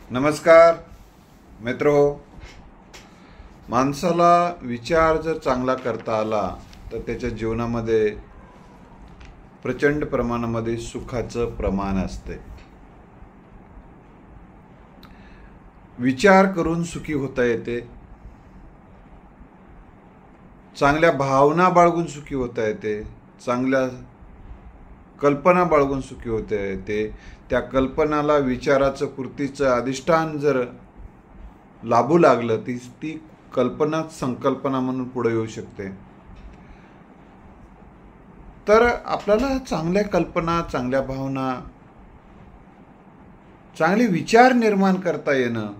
नमस्कार मित्रो. माणसाला विचार जर चांगला करता आला तर त्याच्या जीवनामध्ये प्रचंड प्रमाणामध्ये सुखाचं प्रमाण असते. विचार करून सुखी होता येते, चांगल्या भावना बाळगून सुखी होता येते, चांगल्या कल्पना बाळगून सुखी होता येते. त्या कल्पनाला विचाराचं कृतीचं अधिष्ठान जर लाभू लागलं ती कल्पना संकल्पना म्हणून पुढे येऊ शकते. तर आपल्याला चांगल्या कल्पना, चांगल्या भावना, चांगले विचार निर्माण करता येणं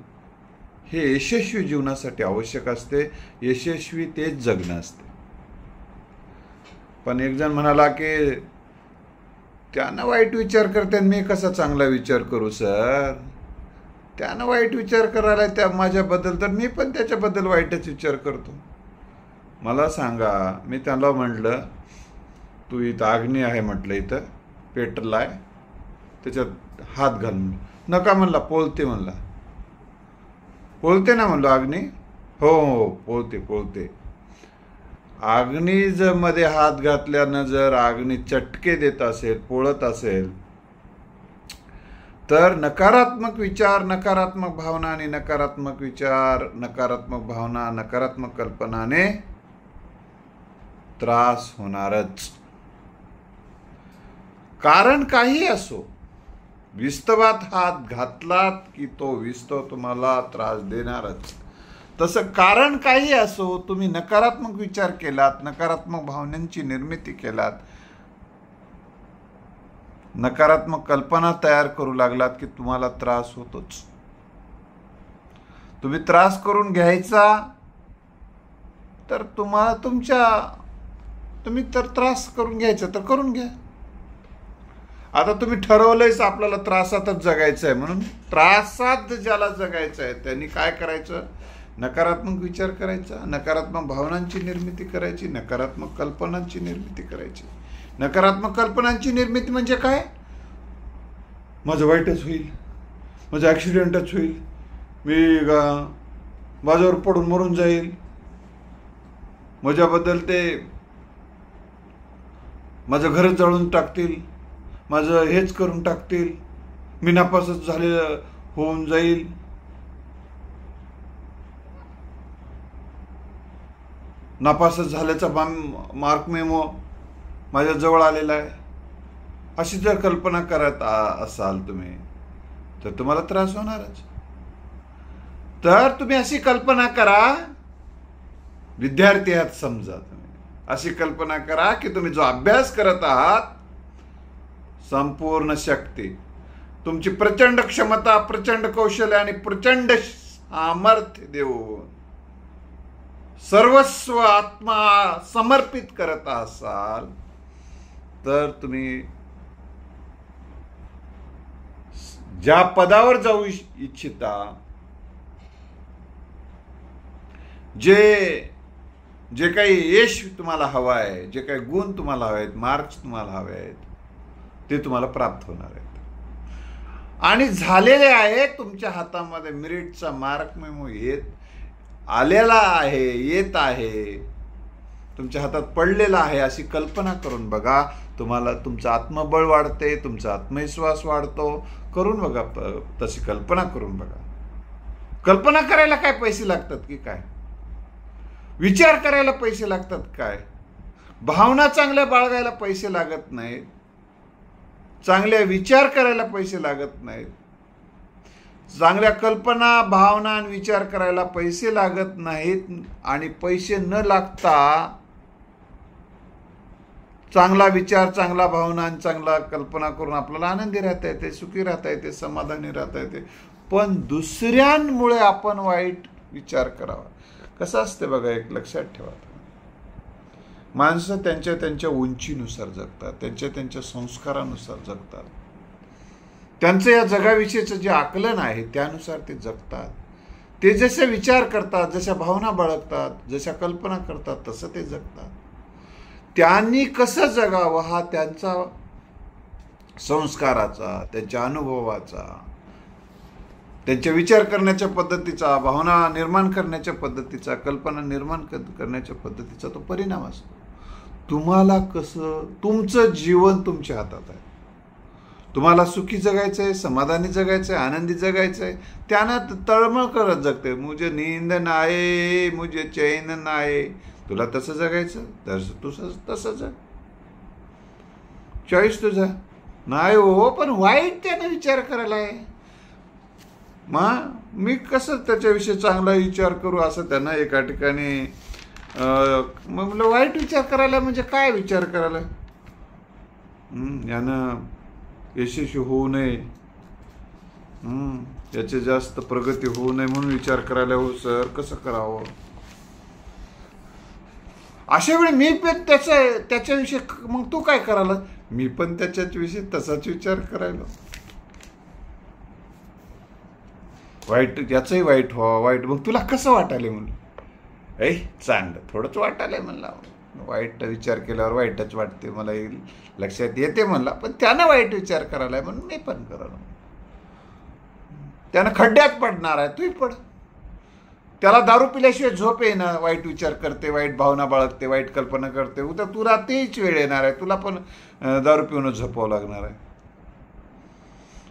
हे यशस्वी जीवनासाठी आवश्यक असते. यशस्वी तेच जगणं असते. पण एक जण म्हणाला की त्यानं वाईट विचार करते, मी कसा चांगला विचार करू सर? त्यानं वाईट विचार करायला त्या माझ्याबद्दल, तर मी पण त्याच्याबद्दल वाईटच विचार करतो. मला सांगा, मी त्याला म्हटलं तू इथं अग्नी आहे म्हटलं, इथं पेट्रोल आहे, त्याच्यात हात घाल. नका म्हणला, पोलते म्हणला. पोलते ना म्हणलो अग्नी? हो हो पोलते पोलते. अग्नी जर मध्ये हात घातल्यानं जर अग्नी चटके देत असेल, पोळत असेल, तर नकारात्मक विचार, नकारात्मक भावना आणि नकारात्मक विचार, नकारात्मक भावना, नकारात्मक कल्पनाने त्रास होणारच. कारण काही असो, विस्तवात हात घातलात की तो विस्तव तुम्हाला त्रास देणारच. तसं कारण काही असो, तुम्ही नकारात्मक विचार केलात, नकारात्मक भावनांची निर्मिती केलात, नकारात्मक कल्पना तयार करू लागलात की तुम्हाला त्रास होतोच. तुम्ही त्रास करून घ्यायचा तर तुम्ही तर त्रास करून घ्यायचा तर करून घ्या. आता तुम्ही ठरवलंयच आपल्याला त्रासातच जगायचं आहे, म्हणून त्रासात ज्याला जगायचं आहे त्यांनी काय करायचं? नकारात्मक विचार करायचा, नकारात्मक भावनांची निर्मिती करायची, नकारात्मक कल्पनांची निर्मिती करायची. नकारात्मक कल्पनांची निर्मिती म्हणजे काय? माझं वाईटच होईल, माझं ॲक्सिडेंटच होईल, मी माझ्यावर पडून मरून जाईल, माझ्याबद्दल ते माझं घर जळून टाकतील, माझं हेच करून टाकतील, मी नापासच झालेलं होऊन जाईल, नापासच झाल्याचा मार्क मेमो माझ्या जवळ आलेला आहे. अशी जर कल्पना करत असाल तुम्ही तर तुम्हाला त्रास होणारच. तर तुम्ही अशी कल्पना करा, विद्यार्थी आहात समजा, तुम्ही अशी कल्पना करा की तुम्ही जो अभ्यास करत आहात, संपूर्ण शक्ती, तुमची प्रचंड क्षमता, प्रचंड कौशल्य आणि प्रचंड सामर्थ्य देऊन सर्वस्व आत्मा समर्पित करत असाल तर तुम्ही ज्या पदावर जाऊ इच्छिता, जे काही यश तुम्हाला हवं आहे, जे काही गुण तुम्हाला हवे आहेत, मार्क्स तुम्हाला हवे आहेत, ते तुम्हाला प्राप्त होणार आहेत आणि झालेले आहे. तुमच्या हातामध्ये मेरिटचा मार्क मेमो आलेला आहे, येत आहे, तुमच्या हातात पडलेला आहे. अशी कल्पना करून बघा, तुम्हाला तुमचं आत्मबळ वाढते, तुमचा आत्मविश्वास वाढतो. करून बघा, तशी कल्पना करून बघा. कल्पना करायला काय पैसे लागतात की काय? विचार करायला पैसे लागतात काय? भावना चांगल्या बाळगायला पैसे लागत नाहीत, चांगल्या विचार करायला पैसे लागत नाहीत, चांगल्या कल्पना, भावना आणि विचार करायला पैसे लागत नाहीत. आणि पैसे न लागता चांगला विचार, चांगला भावना आणि चांगला कल्पना करून आपल्याला आनंदी राहता येते, सुखी राहता येते, समाधानी राहता येते. पण दुसऱ्यांमुळे आपण वाईट विचार करावा कसं असते बघा, एक लक्षात ठेवा. माणसं त्यांच्या उंचीनुसार जगतात, त्यांच्या संस्कारानुसार जगतात, त्यांचं या जगाविषयीचं जे आकलन आहे त्यानुसार ते जगतात. ते जसे विचार करतात, जशा भावना बाळगतात, जशा कल्पना करतात, तसं ते जगतात. त्यांनी कसं जगावं हा त्यांचा संस्काराचा, त्यांच्या अनुभवाचा, त्यांच्या विचार करण्याच्या पद्धतीचा, भावना निर्माण करण्याच्या पद्धतीचा, कल्पना निर्माण करण्याच्या पद्धतीचा तो परिणाम असतो. तुम्हाला कसं, तुमचं जीवन तुमच्या हातात आहे. तुम्हाला सुखी जगायचं आहे, समाधानी जगायचं आहे, आनंदी जगायचं आहे, त्यानं तळमळ करत जगते. मुझे नींद नाही, मुझे चैन नाही. तुला तसं जगायचं तर तू तसं जग, चॉईस तुझा. नाही हो, पण वाईट त्यानं विचार करायला आहे. मग मी कसं त्याच्याविषयी चांगला विचार करू, असं त्यांना एका ठिकाणी मग म्हटलं वाईट विचार करायला म्हणजे काय विचार करायला. यानं यशस्वी होऊ नये, याची जास्त प्रगती होऊ नये म्हणून विचार करायला. हो सर, कसं करावं. अशा वेळी मी पण त्याच्याविषयी, मग तू काय करायला, मी पण त्याच्याविषयी तसाच विचार करायला. वाईट, याचंही वाईट व्हावं, वाईट. मग तुला कसं वाटायला म्हणलं, चांगलं थोडंच वाटायलंय म्हणला. वाईट विचार केल्यावर वाईटच वाटते, मला लक्षात येते म्हणला. पण त्यानं वाईट विचार करायला म्हणून मी पण करायला. त्यानं खड्ड्यात पडणार आहे, तूही पड. त्याला दारू पिल्याशिवाय झोप येणार, वाईट विचार करते, वाईट भावना बाळगते, वाईट कल्पना करते. उद्या तुला तेच वेळ येणार आहे, तुला पण दारू पिऊन झोपावं लागणार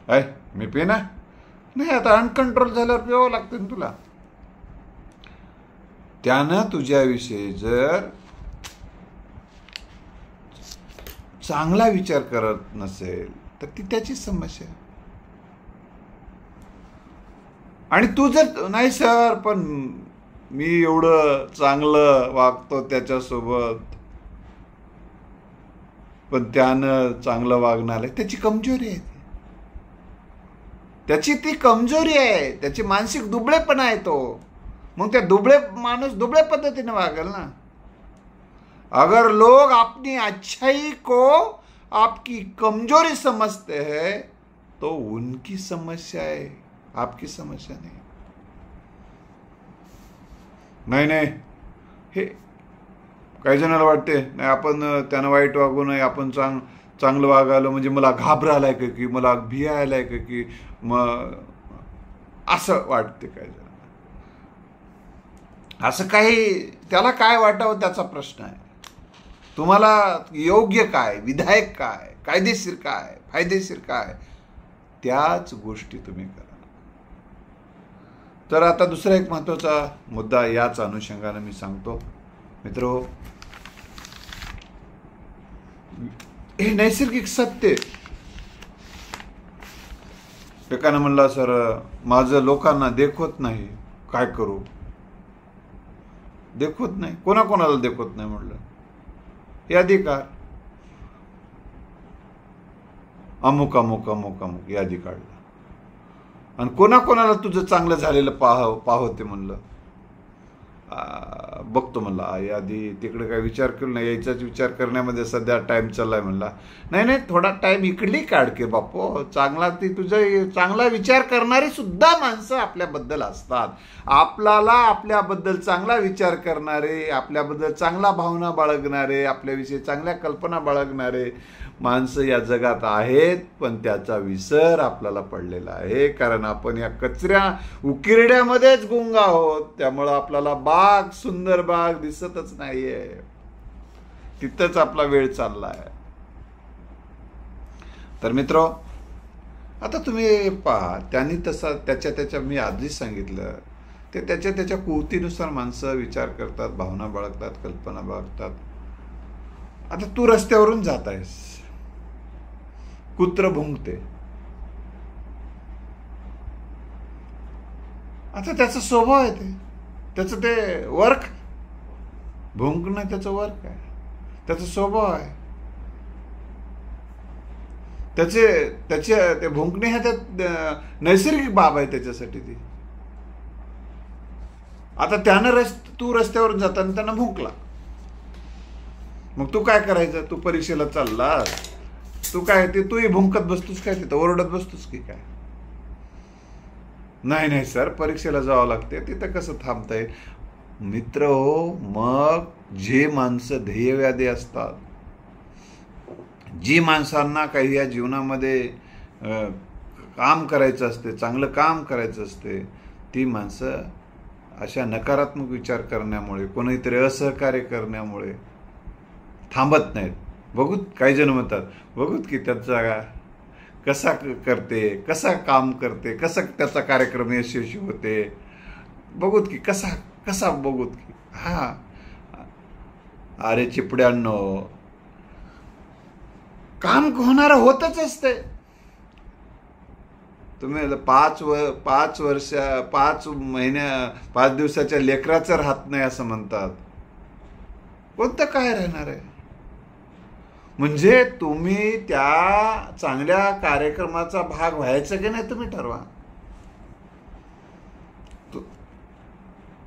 आहे. मी पिना नाही, आता अनकंट्रोल झाल्यावर पिवावं लागतं ना तुला. त्यानं तुझ्याविषयी जर चांगला विचार करत नसेल तर ती त्याची समस्या. आणि तू जर नाही सर, पण मी एवढं चांगलं वागतो त्याच्यासोबत, पण त्यानं चांगलं वागणार आहे, त्याची कमजोरी आहे. त्याची ती कमजोरी आहे, त्याची मानसिक दुबळेपणा आहे तो. मग त्या माणूस दुबळे पद्धतीने वागेल ना. अगर लोग अपनी अच्छाई को आपकी कमजोरी समझते हैं तो उनकी समस्या है, आपकी समस्या नहीं. नाही, हे काही जणांना वाटते नाही, आपण त्यानं वाईट वागू नये, आपण चांगलं वागायला म्हणजे मला घाबरायलाय का, की मला भियायलाय का, की मग असं वाटते काही जण. असं काही, त्याला काय वाटावं त्याचा प्रश्न आहे. तुम्हाला योग्य काय, विधायक काय, कायदेशीर काय, फायदेशीर काय, त्याच गोष्टी तुम्ही करा. तर आता दुसरा एक महत्त्वाचा मुद्दा याच अनुषंगाने मी सांगतो मित्रो. हे नैसर्गिक सत्य. एकानं म्हणला सर माझं लोकांना देखवत नाही, काय करू. देखवत नाही, कोणाकोणाला देखवत नाही म्हणलं, हे अधिकार अमुक अमुक अमुक अमुक यादी काढला. आणि कोणाकोणाला तुझं चांगलं झालेलं पाहते म्हणलं, बघतो म्हणला यादी. तिकडे काय विचार केला नाही, यायचाच विचार करण्यामध्ये सध्या टाइम चाललाय म्हणला. नाही, थोडा टाइम इकडली काढ के बापो. चांगला, ती तुझं चांगला विचार करणारी सुद्धा माणसं आपल्याबद्दल असतात. आपल्याला आपल्याबद्दल चांगला विचार करणारे, आपल्याबद्दल चांगला भावना बाळगणारे, आपल्याविषयी चांगल्या कल्पना बाळगणारे माणसं या जगात आहेत. पण त्याचा विसर आपल्याला पडलेला आहे, कारण आपण या कचऱ्या उकिरड्यामध्येच गुंग आहोत. त्यामुळं आपल्याला बाग, सुंदर बाग दिसतच नाहीये. तिथंच आपला वेळ चाललाय. तर मित्रो, आता तुम्ही पहा, त्यांनी तसं त्याच्या मी आधीच सांगितलं, ते त्याच्या कुवतीनुसार माणसं विचार करतात, भावना बाळगतात, कल्पना बाळगतात. आता तू रस्त्यावरून जात आहेस, कुत्र भुंकते. आता त्याचा स्वभाव आहे, त्याचं ते वर्क, भुंकणं त्याचं वर्क आहे, त्याचा स्वभाव आहे. ते भुंकणे ह्या त्यात नैसर्गिक बाब आहे त्याच्यासाठी ती. आता त्यानं तू रस्त्यावरून जाताना त्यांना भुंकला, मग तू काय करायचं. तू परीक्षेला चाललास, तू काय ते तूही भुंकत बसतोस काय, तिथं ओरडत बसतोस की काय. नाही सर, परीक्षेला जावं लागते, तिथं कसं थांबता येईल. मित्र हो, मग जे माणसं ध्येयवादी असतात, जी माणसांना काही या जीवनामध्ये काम करायचं असते, चांगलं काम करायचं असते, ती माणसं अशा नकारात्मक विचार करण्यामुळे, कोणीतरी असहकार्य करण्यामुळे थांबत नाहीत. बघूत काही जण म्हणतात, बघूत की त्याचा कसा करते, कसा काम करते, कसा त्याचा कार्यक्रम यशस्वी होते, बघूत की कसा बघूत की. हा, अरे चिपड्यांनो, काम होणारं होतच असते. तुम्ही 5 दिवसाच्या लेकराचं राहत नाही असं म्हणतात. कोणतं काय राहणार आहे? म्हणजे तुम्ही त्या चांगल्या कार्यक्रमाचा भाग व्हायचं की नाही तुम्ही ठरवा.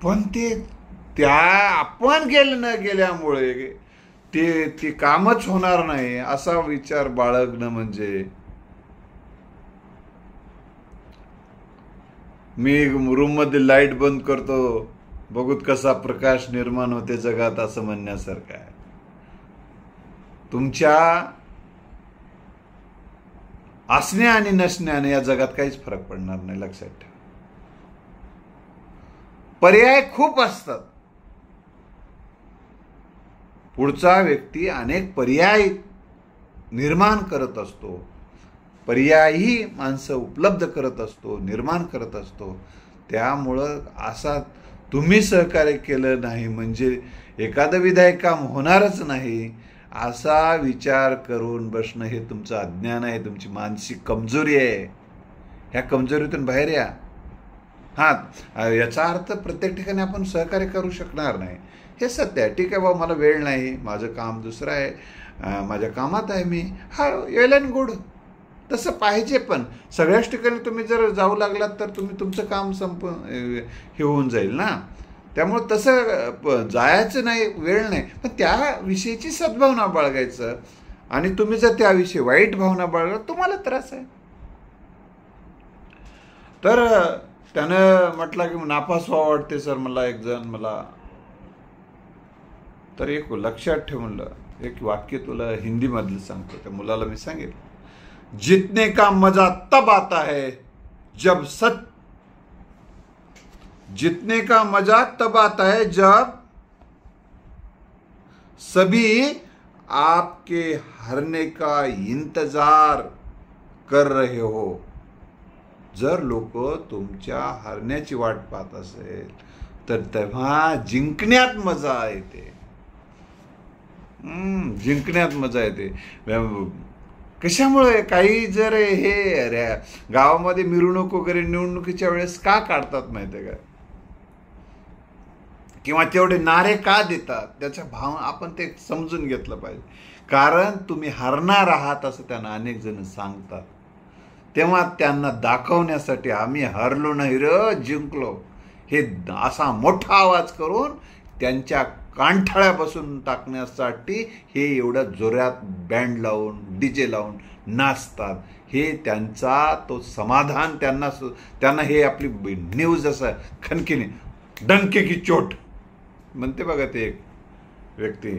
पण त्या आपण न गेल्यामुळे ती कामच होणार नाही असा विचार बाळगणं म्हणजे, मी रूम मध्ये लाईट बंद करतो, बघूत कसा प्रकाश निर्माण होते जगात, असं म्हणण्यासारखं आहे. तुमच्या असण्या आणि नसण्याने या जगात काहीच फरक पडणार नाही, लक्षात ठेवा. पर्याय खूप असतात. पुढचा व्यक्ती अनेक पर्याय निर्माण करत असतो, पर्यायी माणसं उपलब्ध करत असतो, निर्माण करत असतो. त्यामुळं असा तुम्ही सहकार्य केलं नाही म्हणजे एखादं विधायक काम होणारच नाही असा विचार करून बसणं हे तुमचं अज्ञान आहे, तुमची मानसिक कमजोरी आहे. ह्या कमजोरीतून बाहेर या. हां, याचा अर्थ प्रत्येक ठिकाणी आपण सहकार्य करू शकणार नाही, हे सत्य आहे. ठीक आहे बाबा, मला वेळ नाही, माझं काम दुसरं आहे, माझ्या कामात आहे मी, हा वेल अँड गुड, तसं पाहिजे. पण सगळ्याच ठिकाणी तुम्ही जर जाऊ लागलात तर तुमचं काम हे होऊन जाईल ना. त्यामुळे तसं जायचं नाही, वेळ नाही, पण त्याविषयीची सद्भावना बाळगायचं. आणि तुम्ही जर त्याविषयी वाईट भावना बाळगला, तुम्हाला त्रास आहे. तर त्यानं म्हटलं की नापास व्हावं वाटते सर मला, एक जण मला. तर एक लक्षात ठेव म्हणलं, एक वाक्य तुला हिंदी मधलं सांगतो. त्या मुलाला मी सांगेल, जीतने का मजा तब आता है जब जीतने का मजा तब आता है जब सभी आपके हारने का इंतजार कर रहे हो. जर लोक तुमच्या हारण्याची वाट पाहत असेल तर तेव्हा जिंकण्यात मजा येते. जिंकण्यात मजा येते. कशामुळे? काही जर हे गावामध्ये मिरवणूक वगैरे निवडणुकीच्या वेळेस का काढतात माहिती आहे का, किंवा तेवढे नारे का देतात, त्याच्या भाव आपण ते समजून घेतलं पाहिजे. कारण तुम्ही हरणार आहात असं त्यांना अनेक जण सांगतात. तेव्हा त्यांना दाखवण्यासाठी आम्ही हरलो नाही र, जिंकलो, हे असा मोठा आवाज करून त्यांच्या कांठाळ्या बसून टाकण्यासाठी हे एवढ्या जोरात बँड लावून डीजे लावून नाचतात. हे त्यांचा तो समाधान, त्यांना हे आपली न्यूज असं खनकीने डंके की चोट म्हणते बघा ते एक व्यक्ती.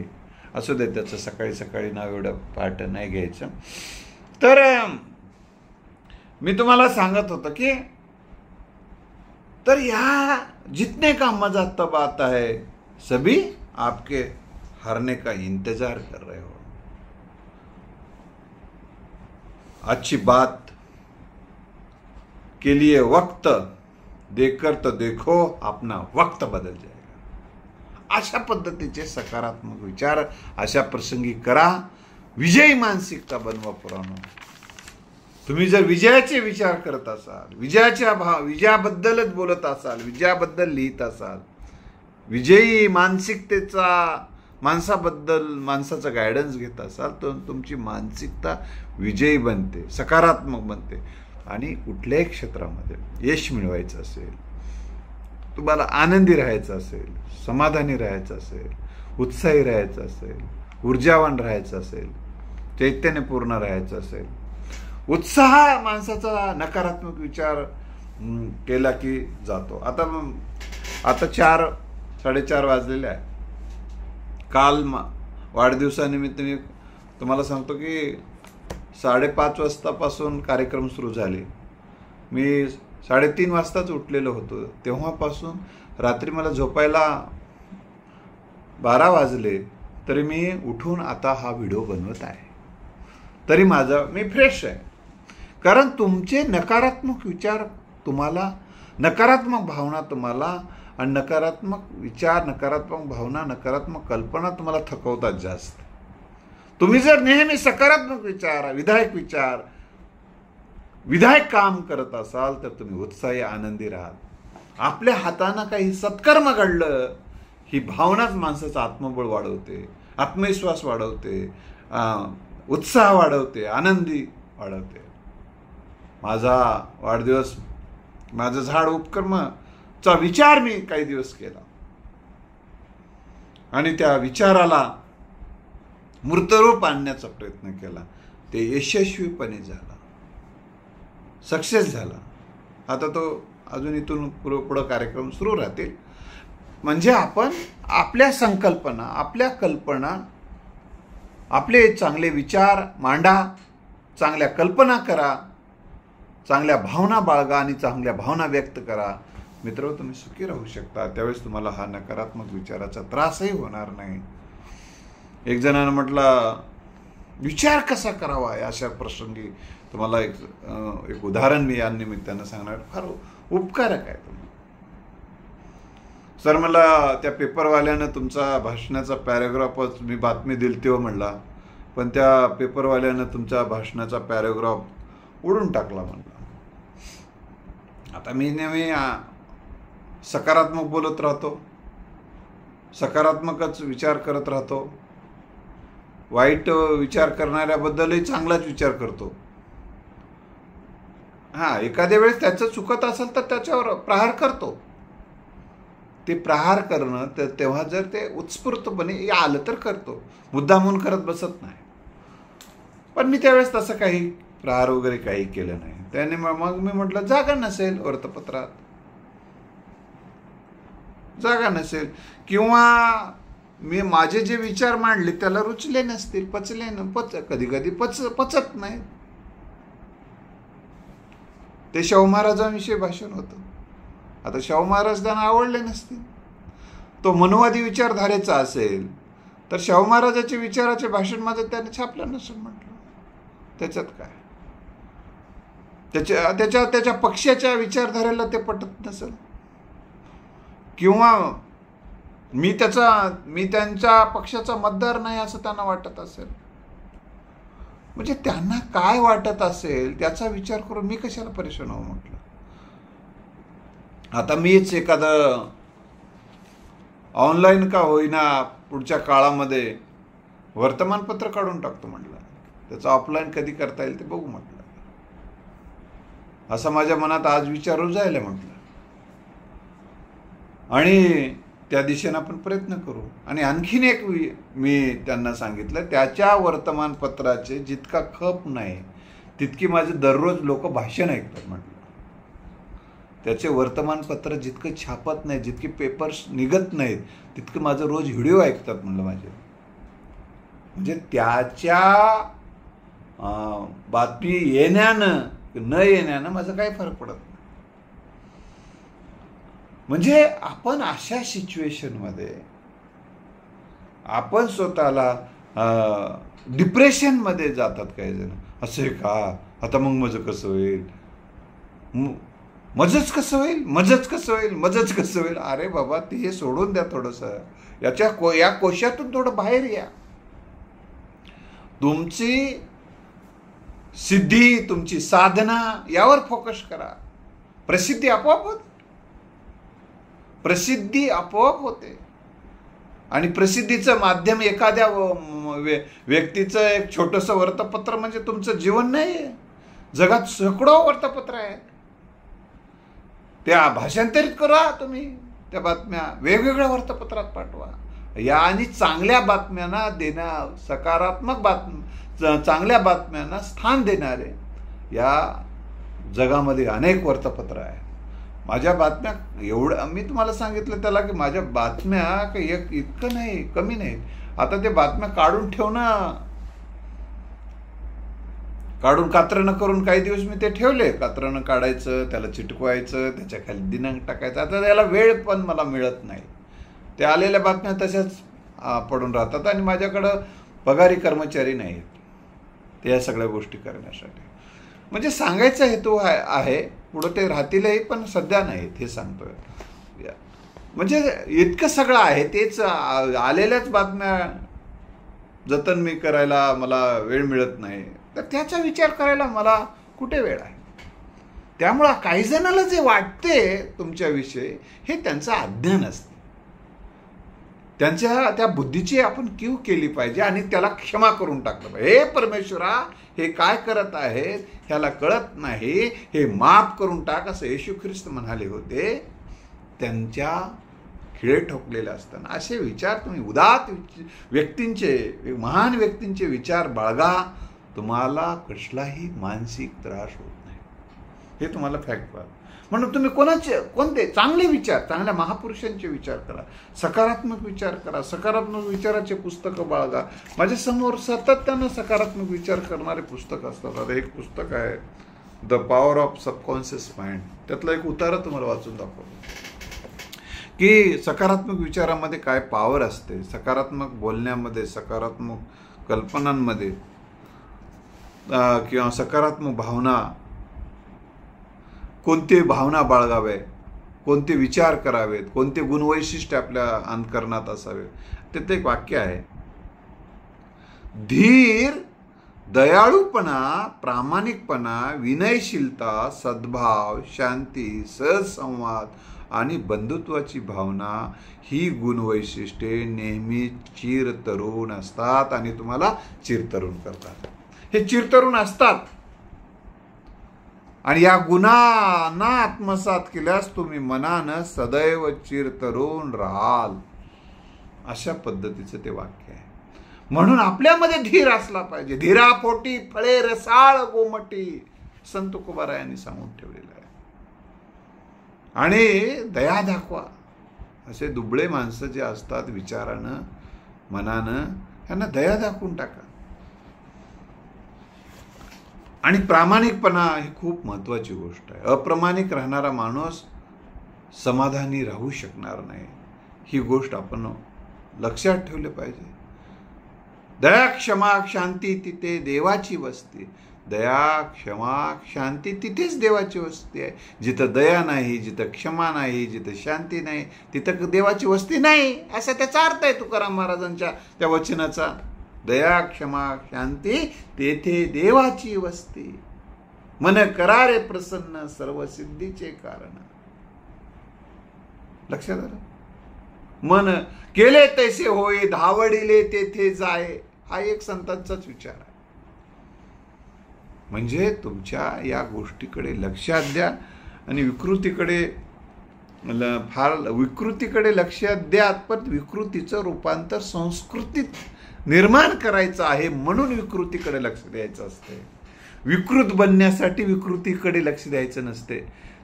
असू दे, त्याचं सकाळी सकाळी नाव एवढं पाठ नाही घ्यायचं. तर मी तुम्हाला सांगत होतो की तर या जितने का मजा तब आता है सभी आपके हारने का इंतजार कर रहे हो. अच्छी बात के लिए वक्त देखकर तो देखो अपना वक्त बदल जाएगा. अशा पद्धतीचे सकारात्मक विचार अशा प्रसंगी करा. विजयी मानसिकता बनवा पुरानो. तुम्ही जर विजयाचे विचार करत असाल, विजयाबद्दलच बोलत असाल, विजयाबद्दल लिहित असाल, विजयी मानसिकतेचा माणसाचा गायडन्स घेत असाल, तर तुमची मानसिकता विजयी बनते, सकारात्मक बनते. आणि कुठल्याही क्षेत्रामध्ये यश मिळवायचं असेल, तुम्हाला आनंदी राहायचं असेल, समाधानी राहायचं असेल, उत्साही राहायचं असेल, ऊर्जावान राहायचं असेल, चैतन्यपूर्ण राहायचं असेल, उत्साह माणसाचा नकारात्मक विचार केला की जातो. आता 4-4:30 वाजलेले आहे. काल वाढदिवसानिमित्त मी तुम्हाला सांगतो की 5:30 वाजतापासून कार्यक्रम सुरू झाले. मी 3:30 वाजताच उठलेलो होतो. तेव्हापासून रात्री मला झोपायला 12 वाजले तरी मी उठून आता हा व्हिडिओ बनवत आहे. तरी मी फ्रेश आहे. कारण तुमचे नकारात्मक विचार तुम्हाला, नकारात्मक भावना तुम्हाला, आणि नकारात्मक विचार, नकारात्मक भावना, नकारात्मक कल्पना तुम्हाला थकवतात जास्त. तुम्ही जर नेहमी सकारात्मक विचार, विधायक काम करत असाल तर तुम्ही उत्साही, आनंदी राहाल. आपल्या हातानं काही सत्कर्म घडलं, ही भावनाच माणसाचं आत्मबळ वाढवते, आत्मविश्वास वाढवते, उत्साह वाढवते, आनंदी वाढवते. माझा वाढदिवस, माझं झाड उपक्रमचा विचार मी काही दिवस केला आणि त्या विचाराला मूर्तरूप आणण्याचा प्रयत्न केला. ते यशस्वीपणे झाला, सक्सेस झाला. आता तो अजून इथून पुढं कार्यक्रम सुरू राहतील. म्हणजे आपण आपल्या संकल्पना, आपल्या कल्पना, आपले चांगले विचार मांडा, चांगल्या कल्पना करा, चांगल्या भावना बाळगा आणि चांगल्या भावना व्यक्त करा. मित्र, तुम्ही सुखी राहू शकता. त्यावेळेस तुम्हाला हा नकारात्मक विचाराचा त्रासही होणार नाही. एक जणानं म्हटलं, विचार कसा करावा अशा प्रसंगी तुम्हाला एक उदाहरण मी या निमित्तानं सांगणार. फार उपकारक आहे. तुम्ही सर, मला त्या पेपरवाल्यानं तुमचा भाषणाचा पॅराग्राफच, मी बातमी दिली तेव्हा म्हणला, पण त्या पेपरवाल्यानं तुमच्या भाषणाचा पॅराग्राफ उडून टाकला म्हणला. आता मी नेहमी सकारात्मक बोलत राहतो, सकारात्मकच विचार करत राहतो. वाईट विचार करणाऱ्याबद्दलही चांगलाच विचार करतो. एखाद्या वेळेस त्याचं चुकत असेल तर त्याच्यावर प्रहार करतो. ते प्रहार करणं तर तेव्हा जर ते उत्स्फूर्तपणे आलं तर करतो, मुद्दामून करत बसत नाही. पण मी त्यावेळेस तसं काही प्रहार वगैरे काही केलं नाही. त्याने मग मी म्हटलं, जागा नसेल वृत्तपत्रात, जागा नसेल, किंवा मी माझे जे विचार मांडले त्याला रुचले नसतील, कधी कधी पचत नाही. ते शाहू महाराजांविषयी भाषण होतं. आता शाहू महाराज त्यांना आवडले नसतील. तो मनुवादी विचारधारेचा असेल तर शाहू महाराजाचे विचाराचे भाषण माझं त्याने छापलं नसेल म्हटलं. त्याच्यात काय, त्याच्या पक्षाच्या विचारधारेला ते पटत नसेल, किंवा मी त्यांच्या पक्षाचा मतदार नाही असं त्यांना वाटत असेल. म्हणजे त्यांना काय वाटत असेल त्याचा विचार करून मी कशाला परेशान हो म्हटलं. आता मीच एखादं ऑनलाईन का होईना पुढच्या काळामध्ये वर्तमानपत्र काढून टाकतो म्हटलं. त्याचं ऑफलाईन कधी करता येईल ते बघू म्हटलं. असं माझ्या मनात आज विचार रुजायला म्हटलं, आणि त्या दिशेनं आपण प्रयत्न करू. आणि आणखीन एक मी त्यांना सांगितलं, त्याच्या वर्तमानपत्राचे जितका खप नाही तितकी माझे दररोज लोक भाषण ऐकतात म्हटलं. त्याचे वर्तमानपत्र जितकं छापत नाही, जितके पेपर्स निघत नाहीत, तितकं माझं रोज व्हिडिओ ऐकतात म्हणलं माझे. म्हणजे त्याच्या बातमी येण्यानं न येण्यानं माझं काही फरक पडत नाही. म्हणजे आपण अशा सिच्युएशनमध्ये आपण स्वतःला डिप्रेशनमध्ये जातात काही जण. असं आहे का, आता मग माझं कसं होईल, मजच कसं होईल. अरे बाबा, ते हे सोडून द्या थोडंसं. या कोशातून थोडं बाहेर या. तुमची सिद्धी, तुमची साधना यावर फोकस करा. प्रसिद्धी आपोआप होते. आणि प्रसिद्धीचं माध्यम एखाद्या व्यक्तीचं एक छोटंसं वृत्तपत्र म्हणजे तुमचं जीवन नाही आहे. जगात शेकडो वृत्तपत्र आहेत. त्या भाषांतरित करा तुम्ही. त्या बातम्या वेगवेगळ्या वृत्तपत्रात पाठवा. या आणि चांगल्या बातम्यांना चांगल्या बातम्यांना स्थान देणारे या जगामध्ये अनेक वृत्तपत्र आहेत. माझ्या बातम्या एवढं मी तुम्हाला सांगितलं त्याला की माझ्या बातम्या काही इतकं नाही, कमी नाहीत. आता ते बातम्या काढून ठेवणं काढून कात्रणं करून काही दिवस मी ते ठेवले. कात्रणं काढायचं, त्याला चिटकवायचं, त्याच्या खाली दिनांक टाकायचा. आता त्याला वेळ पण मला मिळत नाही. ते आलेल्या बातम्या तशाच पडून राहतात आणि माझ्याकडं पगारी कर्मचारी नाहीत ते या सगळ्या गोष्टी करण्यासाठी. म्हणजे सांगायचा हेतू आहे, पुढं ते राहतीलही पण सध्या नाहीत हे सांगतोय. म्हणजे इतकं सगळं आहे, तेच आलेल्याच बातम्या जतन मी करायला मला वेळ मिळत नाही, तर त्याचा विचार करायला मला कुठे वेळ आहे. त्यामुळं काही जणाला जे वाटते तुमच्याविषयी हे त्यांचं अज्ञान असते. त्यांच्या त्या बुद्धीची आपण कीव केली पाहिजे आणि त्याला क्षमा करून टाकलं पाहिजे. हे परमेश्वरा, हे काय करत आहेत ह्याला कळत नाही, हे माफ करून टाक असं येशू ख्रिस्त म्हणाले होते. त्यांच्या खिळे ठोकलेले असताना असे विचार तुम्ही उदात व्यक्तींचे, महान व्यक्तींचे विचार बाळगा, तुम्हाला कसलाही मानसिक त्रास होत नाही. हे तुम्हाला फॅक्ट पाहा. म्हणून तुम्ही कोणते चांगले विचार, चांगल्या महापुरुषांचे विचार करा, सकारात्मक विचार करा, सकारात्मक विचाराचे पुस्तकं बाळगा. माझ्यासमोर सातत्यानं सकारात्मक विचार करणारे पुस्तक असतात. आता एक पुस्तक आहे the power of subconscious mind, त्यातलं एक उतारा तुम्हाला वाचून दाखवतो की सकारात्मक विचारामध्ये काय पॉवर असते, सकारात्मक बोलण्यामध्ये, सकारात्मक कल्पनांमध्ये किंवा सकारात्मक भावना, कोणते भावना बाळगावे, कोणते विचार करावेत, कोणते गुणवैशिष्ट्य आपल्या अंतःकरणात असावे. त्यात एक वाक्य आहे, धीर, दयाळूपणा, प्रामाणिकपणा, विनयशीलता, सद्भाव, शांती, सहजसंवाद आणि बंधुत्वाची भावना ही गुणवैशिष्ट्ये नेहमी चिरतरुण असतात आणि तुम्हाला चिरतरुण करतात. हे चिरतरुण असतात आणि या गुणांना आत्मसात केल्यास तुम्ही मनानं सदैव चिरतरुण राहाल. अशा पद्धतीचं ते वाक्य आहे. म्हणून आपल्यामध्ये धीर असला पाहिजे. धीरापोटी फळे रसाळ गोमटी, संत तुकोबारायांनी सांगून ठेवलेलं आहे. आणि दया दाखवा. असे दुबळे माणसं जे असतात विचारानं, मनानं, यांना दया दाखवून टाका. आणि प्रामाणिकपणा ही खूप महत्त्वाची गोष्ट आहे. अप्रामाणिक राहणारा माणूस समाधानी राहू शकणार नाही. ही गोष्ट आपण लक्षात ठेवली पाहिजे. दया, क्षमा, शांती तिथे देवाची वस्ती. दया, क्षमा, शांती तिथेच देवाची वस्ती आहे. जिथं दया नाही, जिथं क्षमा नाही, जिथं शांती नाही, तिथं देवाची वस्ती नाही, असा त्याचा अर्थ आहे तुकाराम महाराजांच्या त्या वचनाचा. दया, क्षमा, शांती तेथे देवाची वस्ती. मन करारे प्रसन्न, सर्व सिद्धीचे कारण. लक्षात आलं? मन केले तैसे होय, धावडिले तेथे जाय. हा एक संतांचाच विचार आहे. म्हणजे तुमच्या या गोष्टीकडे लक्षात द्या आणि विकृतीकडे लक्ष द्या. पण विकृतीचं रूपांतर संस्कृतीत निर्माण करायचं आहे म्हणून विकृतीकडे लक्ष द्यायचं असते. विकृत बनण्यासाठी विकृतीकडे लक्ष द्यायचं नसते.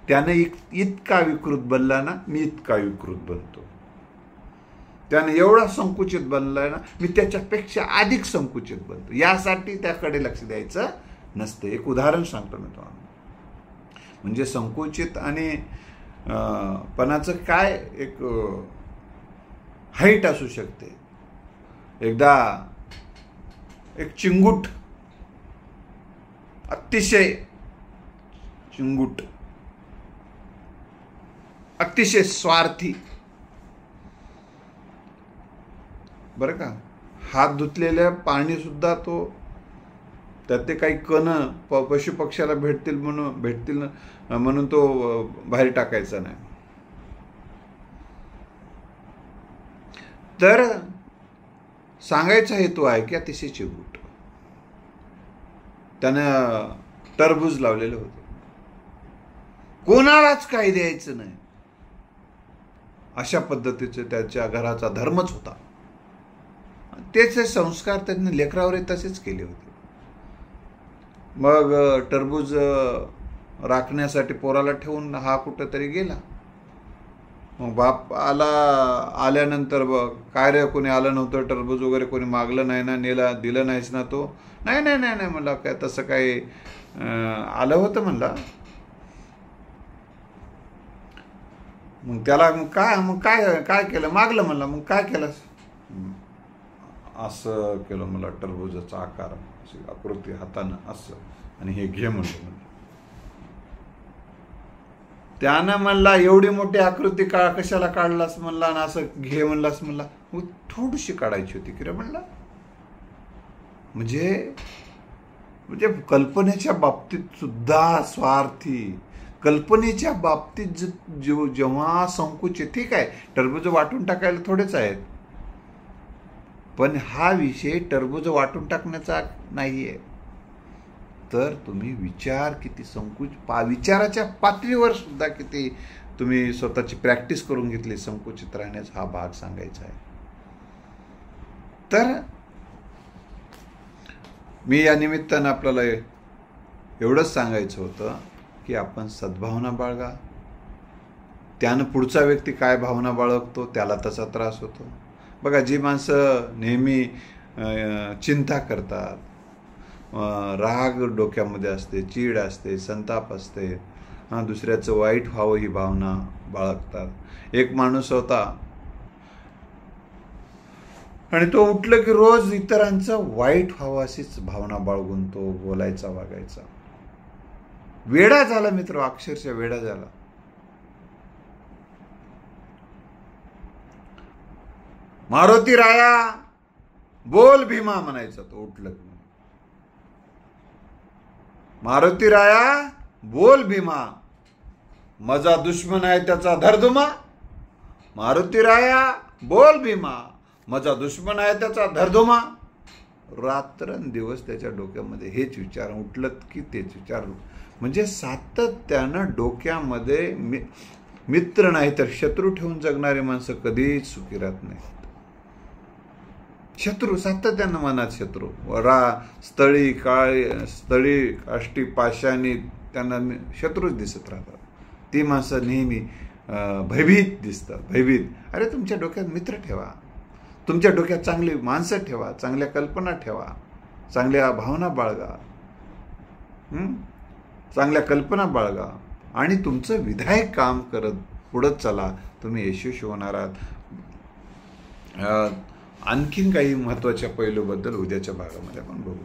त्याने इतका विकृत बनला ना, मी इतका विकृत बनतो. त्याने एवढा संकुचित बनलाय ना, मी त्याच्यापेक्षा अधिक संकुचित बनतो. यासाठी त्याकडे लक्ष द्यायचं नसते. एक उदाहरण सांगतो मी तुम्हाला. म्हणजे संकुचित आणि पणाचं काय एक हाईट असू शकते. एकदा एक चिंगूट, अतिशय चिंगूट, अतिशय स्वार्थी, बरं का, हात धुतलेल्या पाणी सुद्धा तो त्यात ते काही कण पशुपक्ष्याला भेटतील म्हणून तो बाहेर टाकायचा नाही. तर सांगायचा हेतू आहे की अतिशय चिंगूट. त्यानं टरबूज लावलेलं होतं, कोणालाच काही द्यायचं नाही, अशा पद्धतीचे त्याच्या घराचा धर्मच होता. त्याचे संस्कार त्यांनी लेकरावर तसेच केले होते. मग टरबूज राखण्यासाठी पोराला ठेवून हा कुठंतरी गेला मग बाप आल्यानंतर काय रे, कोणी आलं नव्हतं, टरबूज वगैरे कोणी मागलं नाही ना, दिलं नाहीस ना तो? नाही नाही नाही नाही म्हणला, काय तसं काही आलं होतं म्हणला. मग त्याला मग काय केलं, मागलं म्हणला. मग काय केलं? असं केलं मला, टरबूजाचा आकार, अशी आकृती हातानं असं, आणि हे घे म्हणलं. त्यानं म्हणला, एवढी मोठी आकृती कशाला काढलास म्हणला, आणि असं घे म्हणलास म्हणला. मग थोडीशी काढायची होती की रे म्हणला. म्हणजे कल्पनेच्या बाबतीत सुद्धा स्वार्थी, कल्पनेच्या बाबतीत जेव्हा संकुचित, ठीक आहे टरबूज वाटून टाकायला थोडेच आहेत, पण हा विषय टरबूज वाटून टाकण्याचा नाहीये. तर तुम्ही विचार किती विचाराच्या पातळीवर सुद्धा किती तुम्ही स्वतःची प्रॅक्टिस करून घेतली संकुचित राहण्याचा, हा भाग सांगायचा आहे. तर मी या निमित्तानं आपल्याला एवढंच सांगायचं होतं की आपण सद्भावना बाळगा. त्यानं पुढचा व्यक्ती काय भावना बाळगतो त्याला तसा त्रास होतो. बघा, जी माणसं नेहमी चिंता करतात, राग डोक्यामध्ये असते, चीड असते, संताप असते, दुसऱ्याचं वाईट व्हावं ही भावना बाळगतात. एक माणूस होता आणि तो उठलं की रोज इतरांचं वाईट व्हावं अशीच भावना बाळगून तो बोलायचा, वागायचा. वेडा झाला मित्र, अक्षरशः वेडा झाला. मारुती राया बोल भीमा म्हणायचा तो उठलं की. मारुती राया बोल भीमा, माझा दुश्मन आहे त्याचा धरधुमा. मारुती राया बोल भीमा, माझा दुश्मन आहे त्याचा धरधुमा. रात्रंदिवस त्याच्या डोक्यामध्ये हेच विचार, उठलं की तेच विचार. म्हणजे सातत्यानं डोक्यामध्ये मित्र नाही तर शत्रू ठेवून जगणारी माणसं कधीच सुखी राहत नाहीत. शत्रू सातत्यानं, मनात शत्रू, स्थळी काष्टी पाशानी त्यांना शत्रूच दिसत राहतात. ती माणसं नेहमी भयभीत दिसतात, भयभीत. अरे तुमच्या डोक्यात मित्र ठेवा, तुमच्या डोक्यात चांगली माणसं ठेवा, चांगल्या कल्पना ठेवा, चांगल्या भावना बाळगा, चांगल्या कल्पना बाळगा आणि तुमचं विधायक काम करत पुढं चला, तुम्ही यशस्वी होणार आहात. आणखीन काही महत्त्वाच्या पैलूबद्दल उद्याच्या भागामध्ये आपण बघू.